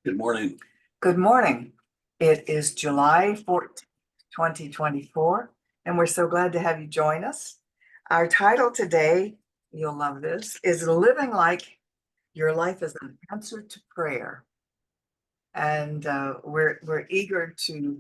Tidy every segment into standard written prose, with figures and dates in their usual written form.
Good morning. Good morning. It is July 14th, 2024, and we're so glad to have you join us. Our title today, you'll love this, is Living Like Your Life is an Answer to Prayer. And we're eager to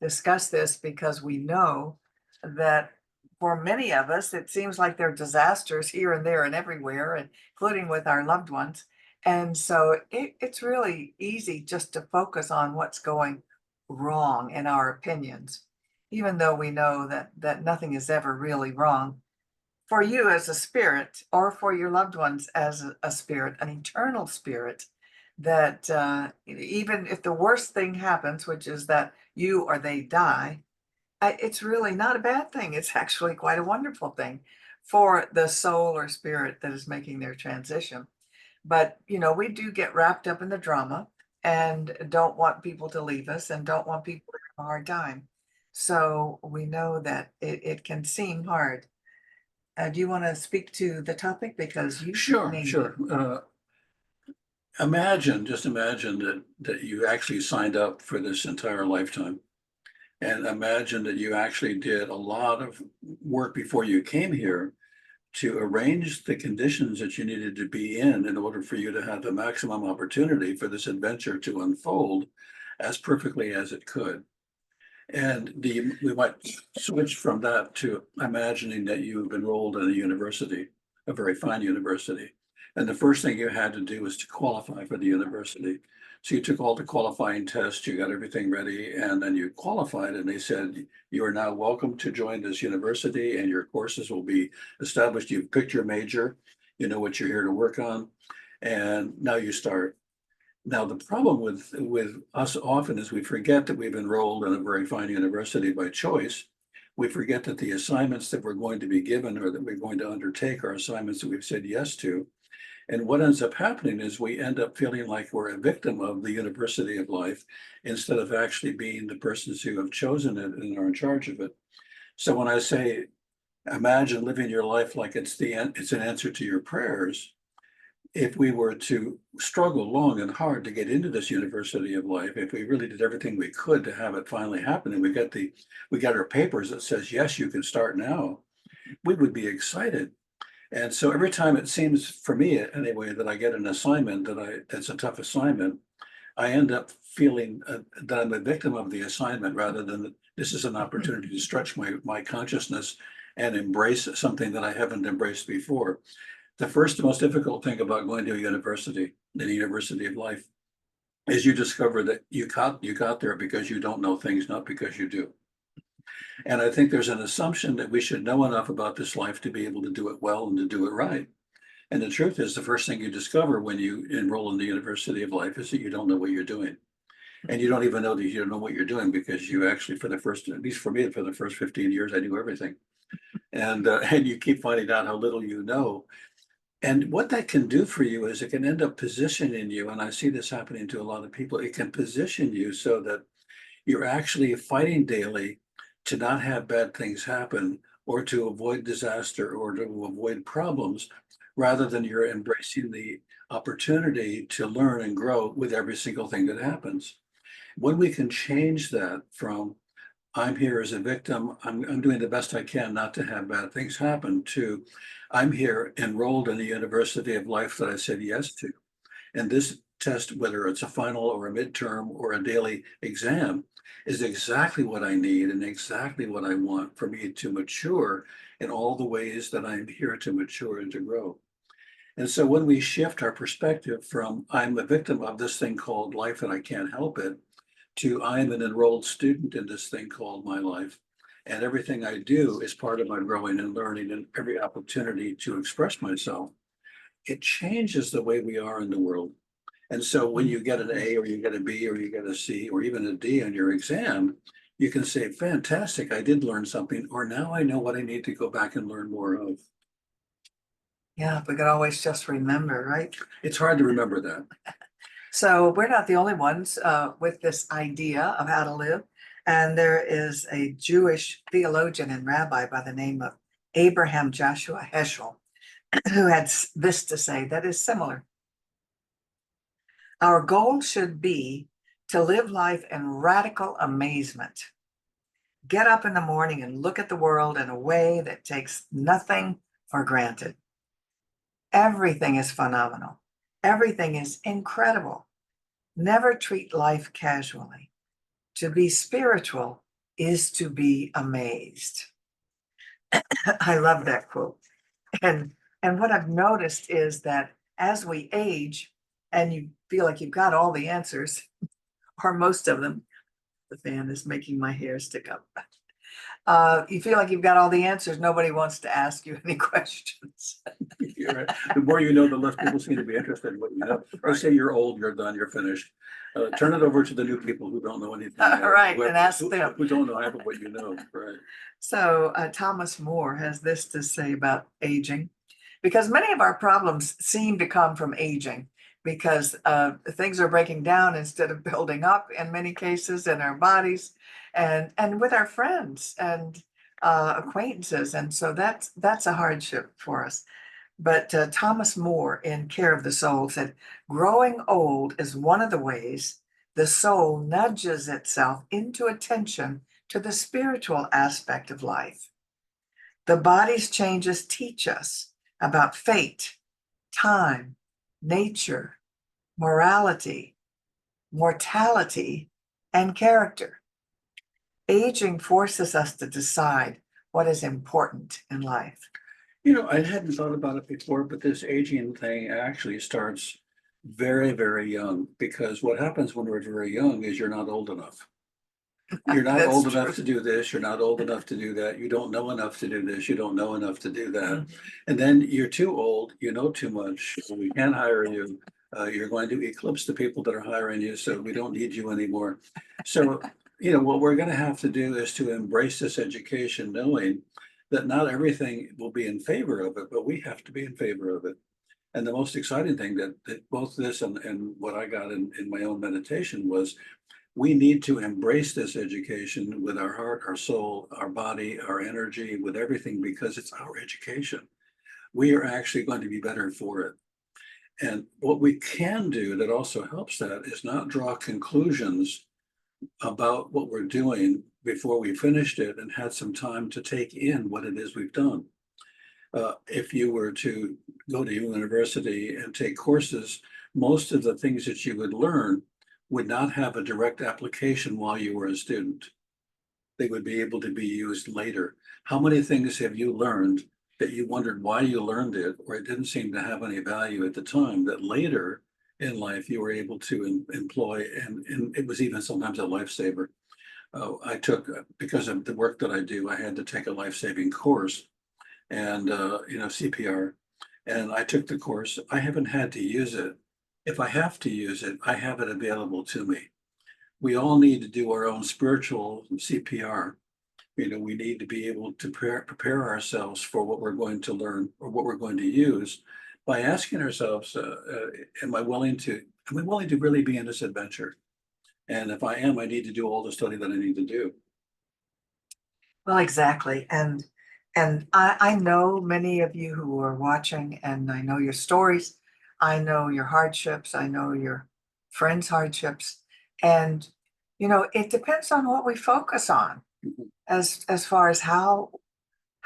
discuss this because we know that for many of us, it seems like there are disasters here and there and everywhere, including with our loved ones. And so it's really easy just to focus on what's going wrong in our opinions, even though we know that nothing is ever really wrong. For you as a spirit, or for your loved ones as a spirit, an eternal spirit, that even if the worst thing happens, which is that you or they die, it's really not a bad thing. It's actually quite a wonderful thing for the soul or spirit that is making their transition. But, we do get wrapped up in the drama and don't want people to leave us and don't want people to have a hard time. So we know that it can seem hard. Do you want to speak to the topic? Because you Sure, named it. sure. Just imagine that you actually signed up for this entire lifetime. And imagine that you actually did a lot of work before you came here to arrange the conditions that you needed to be in order for you to have the maximum opportunity for this adventure to unfold as perfectly as it could. And we might switch from that to imagining that you've enrolled in a university, a very fine university. And the first thing you had to do was to qualify for the university. So you took all the qualifying tests, you got everything ready, and then you qualified, and they said, you are now welcome to join this university and your courses will be established. You've picked your major, you know what you're here to work on, and now you start. Now, the problem with us often is we forget that we've enrolled in a very fine university by choice. We forget that the assignments that we're going to be given or that we're going to undertake are assignments that we've said yes to. And what ends up happening is we end up feeling like we're a victim of the university of life instead of actually being the persons who have chosen it and are in charge of it. So when I say imagine living your life like it's an answer to your prayers, if we were to struggle long and hard to get into this university of life, if we really did everything we could to have it finally happen, and we got our papers that says, yes, you can start now, we would be excited. And so every time it seems for me anyway, that I get an assignment that's a tough assignment, I end up feeling that I'm a victim of the assignment rather than that this is an opportunity to stretch my consciousness and embrace something that I haven't embraced before. The first most difficult thing about going to a university, the university of life, is you discover that you got there because you don't know things, not because you do. And I think there's an assumption that we should know enough about this life to be able to do it well and to do it right. And the truth is, the first thing you discover when you enroll in the university of life is that you don't know what you're doing. And you don't even know that you don't know what you're doing because you actually, at least for me, for the first 15 years, I knew everything. And you keep finding out how little you know. And what that can do for you is it can end up positioning you, and I see this happening to a lot of people, it can position you so that you're actually fighting daily to not have bad things happen or to avoid disaster or to avoid problems, rather than you're embracing the opportunity to learn and grow with every single thing that happens. When we can change that from I'm here as a victim. I'm doing the best I can not to have bad things happen. To I'm here enrolled in a university of life that I said yes to. And this test, whether it's a final or a midterm or a daily exam, is exactly what I need and exactly what I want for me to mature in all the ways that I'm here to mature and to grow. And so when we shift our perspective from I'm a victim of this thing called life and I can't help it, to I'm an enrolled student in this thing called my life. And everything I do is part of my growing and learning and every opportunity to express myself. It changes the way we are in the world. And so when you get an A or you get a B or you get a C or even a D on your exam, you can say, fantastic, I did learn something, or now I know what I need to go back and learn more of. Yeah, we could always just remember, right? It's hard to remember that. So we're not the only ones with this idea of how to live. And there is a Jewish theologian and rabbi by the name of Abraham Joshua Heschel, who had this to say that is similar. Our goal should be to live life in radical amazement. Get up in the morning and look at the world in a way that takes nothing for granted. Everything is phenomenal. Everything is incredible. Never treat life casually. To be spiritual is to be amazed. I love that quote. And what I've noticed is that as we age and you feel like you've got all the answers, or most of them, the fan is making my hair stick up. You feel like you've got all the answers. Nobody wants to ask you any questions. You're right. The more you know, the less people seem to be interested in what you know. They say you're old, you're done, you're finished. Turn it over to the new people who don't know anything. Right, and ask them. Who don't know half of what you know, right? So Thomas More has this to say about aging, because many of our problems seem to come from aging, because things are breaking down instead of building up in many cases in our bodies and with our friends and acquaintances. And so that's a hardship for us. But Thomas More in Care of the Soul said, growing old is one of the ways the soul nudges itself into attention to the spiritual aspect of life. The body's changes teach us about fate, time, nature, morality, mortality, and character. Aging forces us to decide what is important in life. You know, I hadn't thought about it before, but this aging thing actually starts very, very young, because what happens when we're very young is you're not old enough. You're not That's old true. enough to do this, you're not old enough to do that, you don't know enough to do this, you don't know enough to do that. Mhm. And then you're too old, you know too much, so we can't hire you. You're going to eclipse the people that are hiring you, so we don't need you anymore. So, you know, what we're gonna have to do is to embrace this education, knowing that not everything will be in favor of it, but we have to be in favor of it. And the most exciting thing that both this and what I got in my own meditation was, we need to embrace this education with our heart, our soul, our body, our energy, with everything, because it's our education. We are actually going to be better for it. And what we can do that also helps that is not draw conclusions about what we're doing before we finished it and had some time to take in what it is we've done. If you were to go to university and take courses, most of the things that you would learn would not have a direct application while you were a student. They would be able to be used later. How many things have you learned that you wondered why you learned it, or it didn't seem to have any value at the time, that later in life you were able to employ, and it was even sometimes a lifesaver? I took, because of the work that I do, I had to take a life-saving course, and CPR. And I took the course. I haven't had to use it. If I have to use it, I have it available to me. We all need to do our own spiritual CPR. You know, we need to be able to prepare ourselves for what we're going to learn or what we're going to use, by asking ourselves, am I willing to really be in this adventure? And if I am, I need to do all the study that I need to do. Well, exactly. And I know many of you who are watching, and I know your stories. I know your hardships. I know your friends' hardships. And it depends on what we focus on Mhm. as far as how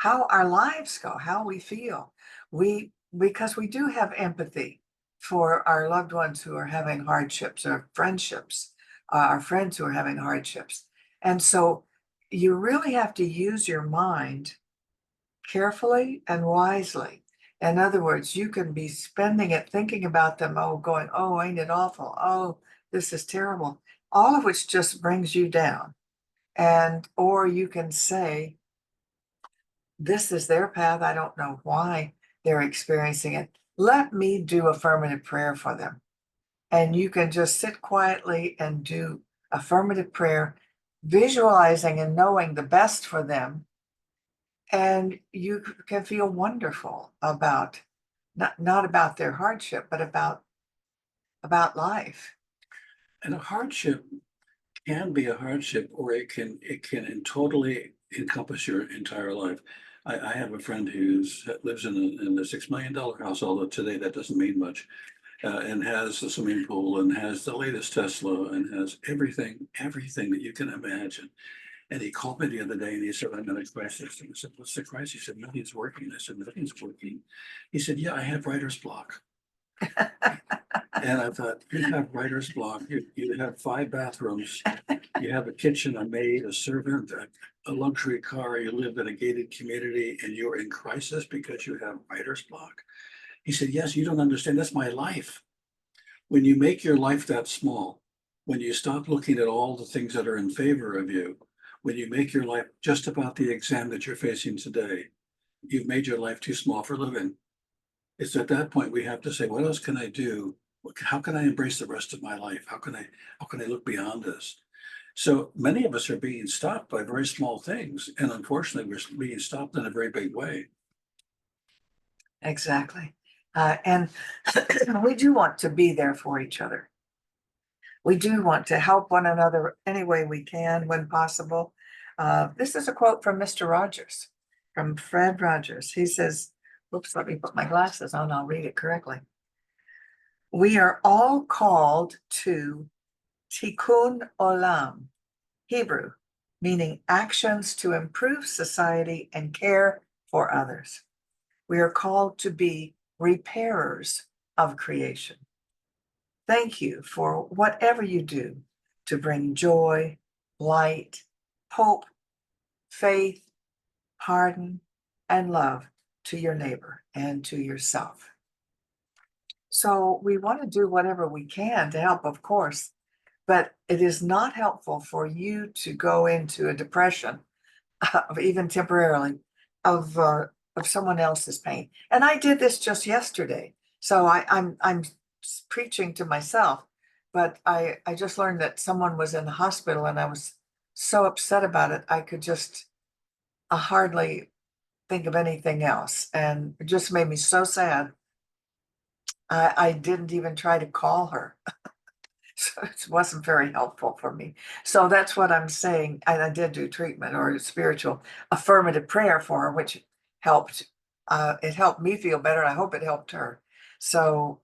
our lives go, how we feel. Because we do have empathy for our loved ones who are having hardships, or friendships, our friends who are having hardships. And so you really have to use your mind carefully and wisely. In other words, you can be spending it thinking about them, oh, going, oh, ain't it awful? Oh, this is terrible. All of which just brings you down. Or you can say, this is their path. I don't know why they're experiencing it. Let me do affirmative prayer for them. And you can just sit quietly and do affirmative prayer, visualizing and knowing the best for them. And you can feel wonderful about not about their hardship, but about life. And a hardship can be a hardship, or it can totally encompass your entire life. I have a friend who lives in a $6 million house, although today that doesn't mean much. and has the swimming pool and has the latest Tesla and has everything that you can imagine. And he called me the other day and he said, I'm in a crisis. And I said, what's the crisis? He said, nothing's working. I said, nothing's working. He said, yeah, I have writer's block. And I thought, you have writer's block. You have 5 bathrooms. You have a kitchen, a maid, a servant, a luxury car. You live in a gated community and you're in crisis because you have writer's block. He said, yes, you don't understand. That's my life. When you make your life that small, when you stop looking at all the things that are in favor of you, when you make your life just about the exam that you're facing today, you've made your life too small for living. It's at that point we have to say, what else can I do? How can I embrace the rest of my life? How can I look beyond this? So many of us are being stopped by very small things. And unfortunately, we're being stopped in a very big way. Exactly. And we do want to be there for each other. We do want to help one another any way we can when possible. This is a quote from Mr. Rogers, from Fred Rogers. He says, whoops, let me put my glasses on, I'll read it correctly. We are all called to tikkun olam, Hebrew, meaning actions to improve society and care for others. We are called to be repairers of creation. Thank you for whatever you do to bring joy, light, hope, faith, pardon, and love to your neighbor and to yourself. So we want to do whatever we can to help, of course, but it is not helpful for you to go into a depression, even temporarily, of someone else's pain. And I did this just yesterday, so I'm preaching to myself. But I just learned that someone was in the hospital, and I was so upset about it. I could just hardly think of anything else, and it just made me so sad. I didn't even try to call her. So it wasn't very helpful for me. So that's what I'm saying. And I did do treatment or spiritual affirmative prayer for her, which helped. It helped me feel better. I hope it helped her. So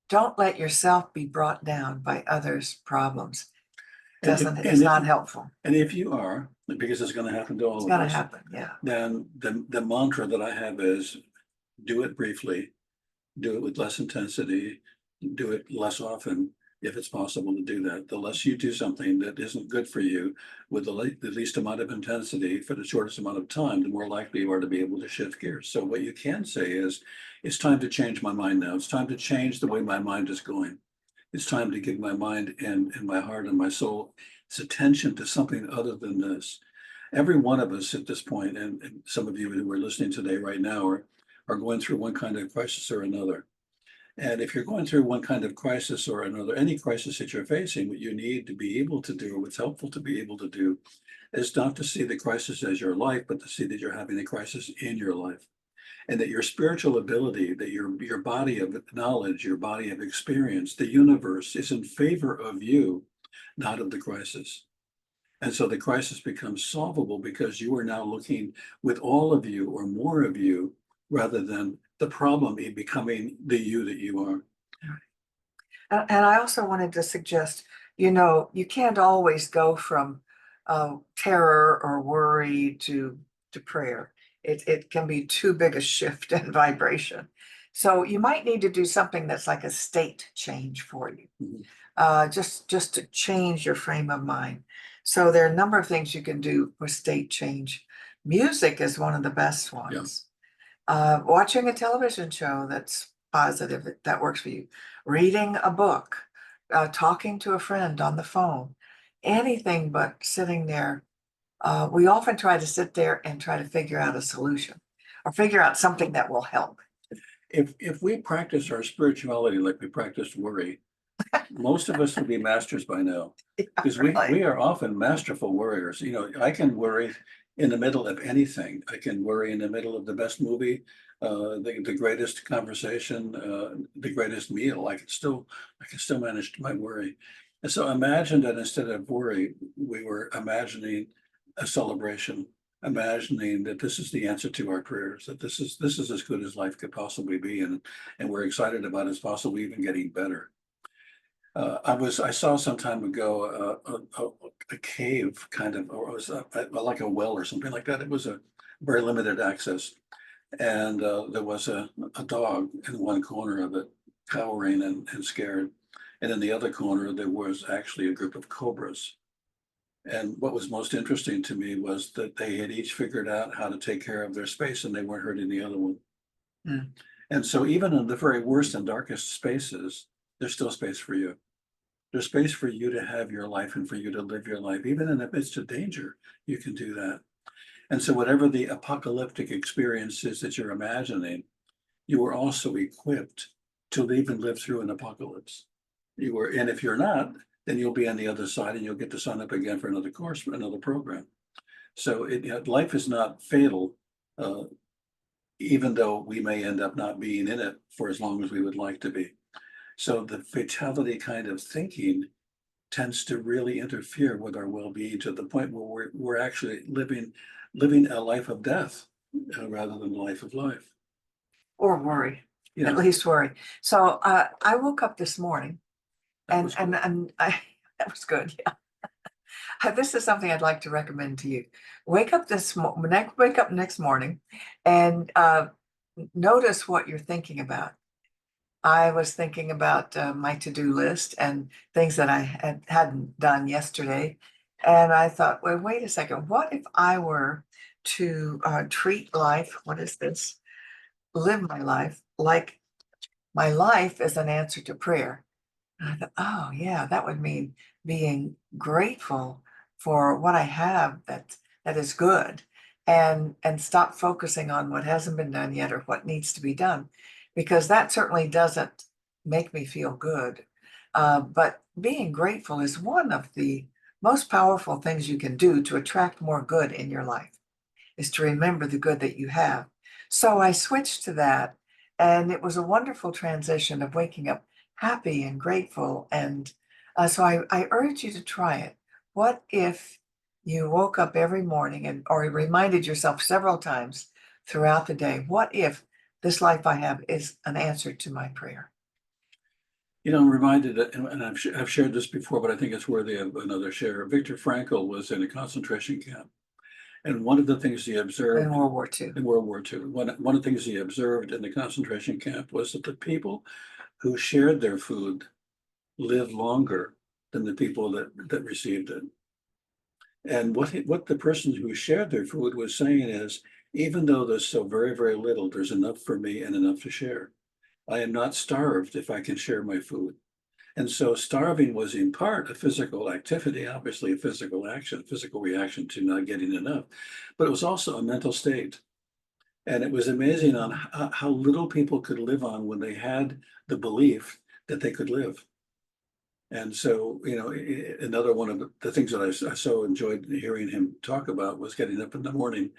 don't let yourself be brought down by others' problems. It's not helpful. And if you are, because it's going to happen to all It's of gonna us, happen, yeah. then the mantra that I have is do it briefly, do it with less intensity, do it less often if it's possible to do that. The less you do something that isn't good for you with the least amount of intensity for the shortest amount of time, the more likely you are to be able to shift gears. So what you can say is, it's time to change my mind now. It's time to change the way my mind is going. It's time to give my mind and my heart and my soul its attention to something other than this. Every one of us at this point, and some of you who are listening today right now are going through one kind of crisis or another. And if you're going through one kind of crisis or another, any crisis that you're facing, what you need to be able to do, or what's helpful to be able to do, is not to see the crisis as your life, but to see that you're having a crisis in your life. And that your spiritual ability, that your body of knowledge, your body of experience, the universe is in favor of you, not of the crisis. And so the crisis becomes solvable because you are now looking with all of you or more of you rather than the problem becoming the you that you are. And I also wanted to suggest, you can't always go from terror or worry to prayer. It can be too big a shift in vibration. So you might need to do something that's like a state change for you, just to change your frame of mind. So there are a number of things you can do for state change. Music is one of the best ones. Watching a television show that's positive, that works for you. Reading a book, talking to a friend on the phone, anything but sitting there. We often try to sit there and try to figure out a solution or figure out something that will help. If we practice our spirituality like we practice worry, most of us would be masters by now. Because we are often masterful worriers. I can worry in the middle of anything. I can worry in the middle of the best movie, the greatest conversation, the greatest meal. I can still manage my worry. And so imagine that instead of worry, we were imagining a celebration, imagining that this is the answer to our prayers, that this is as good as life could possibly be, and we're excited about it's possibly even getting better. I saw some time ago a cave kind of, or it was like a well or something like that. It was a very limited access, and there was a dog in one corner of it, cowering and scared, and in the other corner there was actually a group of cobras. And what was most interesting to me was that they had each figured out how to take care of their space, and they weren't hurting the other one. Mm. And so even in the very worst and darkest spaces, there's still space for you. There's space for you to have your life and for you to live your life. Even in the midst of danger, you can do that. And so whatever the apocalyptic experience is that you're imagining, you are also equipped to even live through an apocalypse. And if you're not, then you'll be on the other side and you'll get to sign up again for another course, for another program. So life is not fatal, uh, even though we may end up not being in it for as long as we would like to be. So the fatality kind of thinking tends to really interfere with our well-being to the point where we're actually living a life of death rather than a life of life. Or worry, You at know, least worry. So I woke up this morning that was good. and I, that was good. Yeah. This is something I'd like to recommend to you. Wake up next morning and notice what you're thinking about. I was thinking about my to-do list and things that I hadn't done yesterday. And I thought, well, wait a second. What if I were to treat life, what is this? Live my life like my life is an answer to prayer. And I thought, oh yeah, that would mean being grateful for what I have that is good, and stop focusing on what hasn't been done yet or what needs to be done, because that certainly doesn't make me feel good. But being grateful is one of the most powerful things you can do to attract more good in your life, is to remember the good that you have. So I switched to that, and it was a wonderful transition of waking up happy and grateful. And so I urge you to try it. What if you woke up every morning and or reminded yourself several times throughout the day, what if this life I have is an answer to my prayer? I'm reminded that, and I've shared this before, but I think it's worthy of another share. Viktor Frankl was in a concentration camp. And one of the things he In observed World War II. in World War II, one of the things he observed in the concentration camp was that the people who shared their food lived longer than the people that received it. And what the person who shared their food was saying is, even though there's so very, very little, there's enough for me and enough to share. I am not starved if I can share my food. And so starving was in part a physical activity, obviously a physical action, physical reaction to not getting enough, but it was also a mental state. And it was amazing on how little people could live on when they had the belief that they could live. And so, another one of the things that I so enjoyed hearing him talk about was getting up in the morning,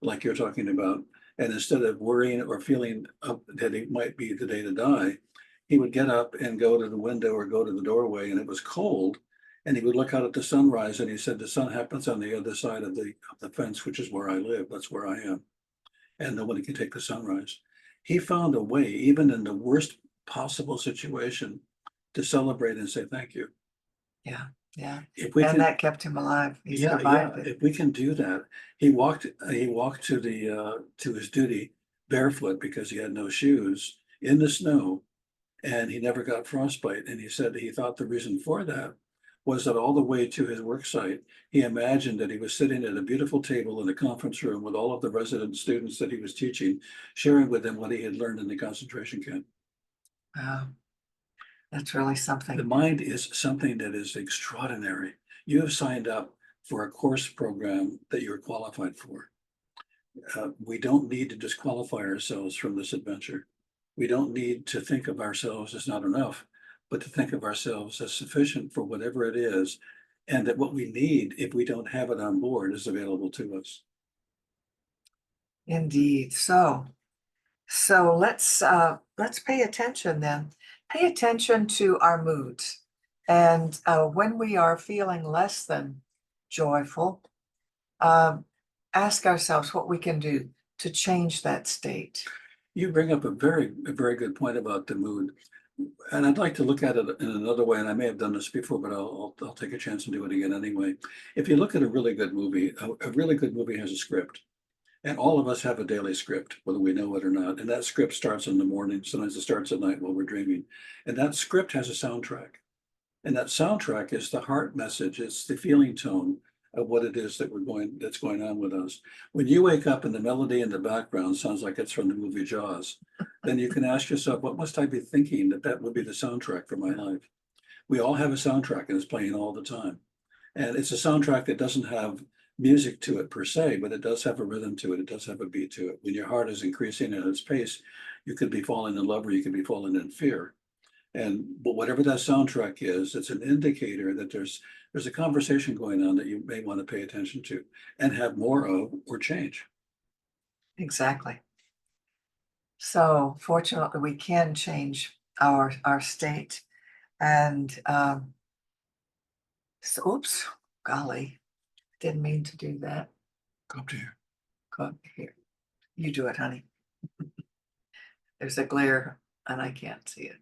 like you're talking about. And instead of worrying or feeling up that it might be the day to die, he would get up and go to the window or go to the doorway, and it was cold. And he would look out at the sunrise, and he said, the sun happens on the other side of the fence, which is where I live. That's where I am. And nobody can take the sunrise. He found a way, even in the worst possible situation, to celebrate and say thank you. Yeah, yeah. If we And can, that kept him alive. He yeah, yeah, survived it. if we can do that, he walked to his duty barefoot because he had no shoes in the snow, and he never got frostbite. And he said he thought the reason for that was that all the way to his work site, he imagined that he was sitting at a beautiful table in a conference room with all of the resident students that he was teaching, sharing with them what he had learned in the concentration camp. Wow, that's really The something. mind is something that is extraordinary. You have signed up for a course program that you're qualified for. We don't need to disqualify ourselves from this adventure. We don't need to think of ourselves as not enough, but to think of ourselves as sufficient for whatever it is, and that what we need, if we don't have it on board, is available to us. Indeed. So let's pay attention then. Pay attention to our moods. And when we are feeling less than joyful, uh, ask ourselves what we can do to change that state. You bring up a very good point about the mood. And I'd like to look at it in another way, and I may have done this before, but I'll take a chance and do it again anyway. If you look at a really good movie, a really good movie has a script. And all of us have a daily script, whether we know it or not. And that script starts in the morning. Sometimes it starts at night while we're dreaming. And that script has a soundtrack. And that soundtrack is the heart message. It's the feeling tone of what it is that's going on with us. When you wake up and the melody in the background sounds like it's from the movie Jaws, then you can ask yourself, what must I be thinking that would be the soundtrack for my life? We all have a soundtrack and it's playing all the time. And it's a soundtrack that doesn't have music to it per se, but it does have a rhythm to it. It does have a beat to it. When your heart is increasing at its pace, you could be falling in love or you could be falling in fear. But whatever that soundtrack is, it's an indicator that there's a conversation going on that you may want to pay attention to and have more of or change. Exactly. So fortunately, we can change our state. And so, oops, golly, didn't mean to do that. Come to here. Go up here. You do it, honey. There's a glare and I can't see it.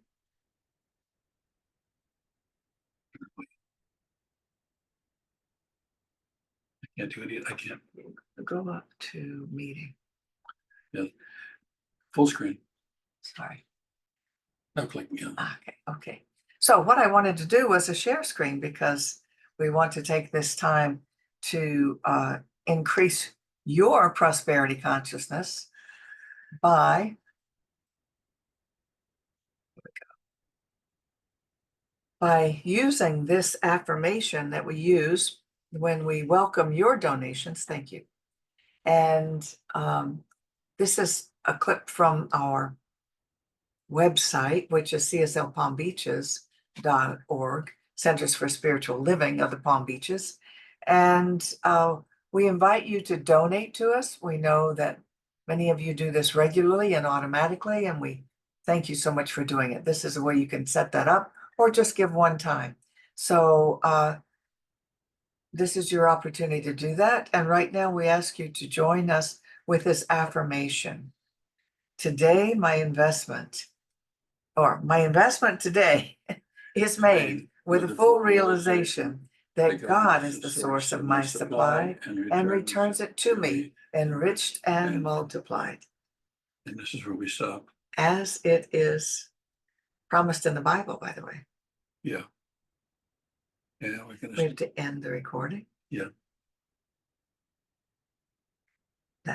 I can't do it either. I can't. Go up to meeting. Yeah. Full screen. Sorry. No clicking. Yeah. Okay. So what I wanted to do was a share screen because we want to take this time to increase your prosperity consciousness by using this affirmation that we use when we welcome your donations. Thank you. And this is a clip from our website, which is cslpalmbeaches.org, Centers for Spiritual Living of the Palm Beaches. And we invite you to donate to us. We know that many of you do this regularly and automatically, and we thank you so much for doing it. This is a way you can set that up or just give one time. So this is your opportunity to do that. And right now we ask you to join us with this affirmation. Today, my investment today is made with a full realization that God is the source of my supply and returns it to me enriched and multiplied. And this is where we stop. As it is promised in the Bible, by the way. Yeah. Yeah, we're We gonna. have to end the recording. Yeah.